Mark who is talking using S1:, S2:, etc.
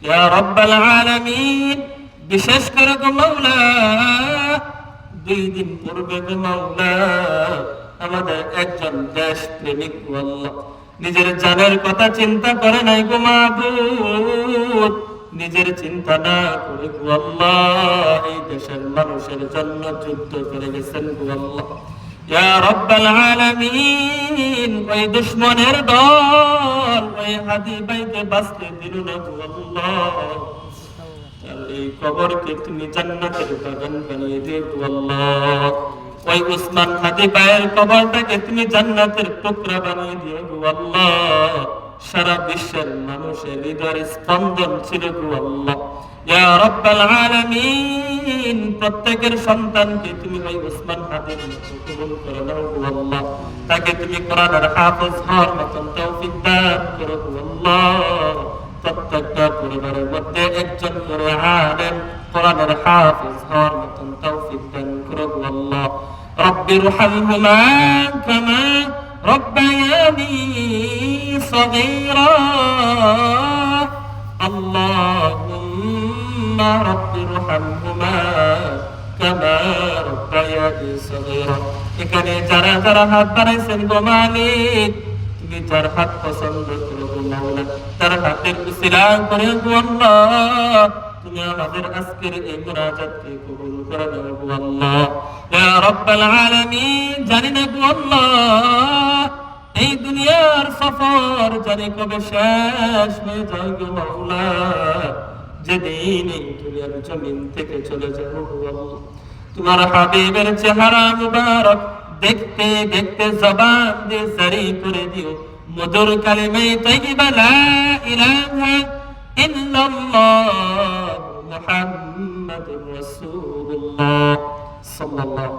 S1: ইয়া রাব্বাল আলামিন, বিশেষ করে গো মাওলা 2 দিন পূর্বে গো মাওলা আমাদের একজন দেশ প্রেমিক গো আল্লাহ নিজের জানের কথা চিন্তা করে নাই গো মাবুদ, নিজের চিন্তা না করে গো আল্লাহ এই দেশের মানুষের জন্য যুদ্ধ করে গেছেন গো আল্লাহ। ইয়া রাব্বাল আলামিন, ওই দুশমনের দল ওই হাদি বাইতে বাঁচতে দিল না গো আল্লাহ। এই কবরকে তুমি জান্নাতের বাগান বানিয়ে দিও গো আল্লাহ। ওই উসমান হাদি ভাইয়ের কবরটাকে তুমি জান্নাতের টুকরা বানিয়ে দিও গো আল্লাহ। সারা বিশ্বের মানুষের হৃদয়ের স্পন্দন ছিল গো আল্লাহ। ইয়া রাব্বাল আলামিন, প্রত্যেকের সন্তানকে তুমি ওই উসমান হাদির মতো কবুল করে নাও গো আল্লাহ। তাকে তুমি কোরআনের হাফেজ হওয়ার মতন তৌফিক দান করো গো আল্লাহ। প্রত্যেকটা পরিবারের মধ্যে একজন করে আলেম কোরআনের হাফেজ হওয়ার মতন তৌফিক দান করো গো আল্লাহ। রব্বিরহামহুমা কামা রব্বায়ানি সগীরা। আল্লাহুম্মা রব্বিরহামহুমা কামা রব্বায়ানি সগীরা। এখানে যারা যারা হাত বাড়াইছেন গো মালিক, তুমি যার হাত পছন্দ করো গো মাওলা, তার হাতের উসিলা করে গো আল্লাহ তুমি আমাদের আজকের এই মুনাজাতকে কবুল করে নাও গো আল্লাহ। ইয়া রাব্বাল আলামিন, জানি না গো আল্লাহ এই দুনিয়ার সফর জানি কবে শেষ হয়ে যায় গো মাওলা। যেদিন এই দুনিয়ার জমিন থেকে চলে যাবো গো আল্লাহ, তোমার হাবিবের চেহারা মুবারক দেখতে দেখতে জবান দিয়ে জারি করে দিও মধুর কালিমে তাইয়্যিবা লা ইলাহা ইল্লাল্লাহ মুহাম্মাদুর রাসূলুল্লাহ সাল্লাল্লাহু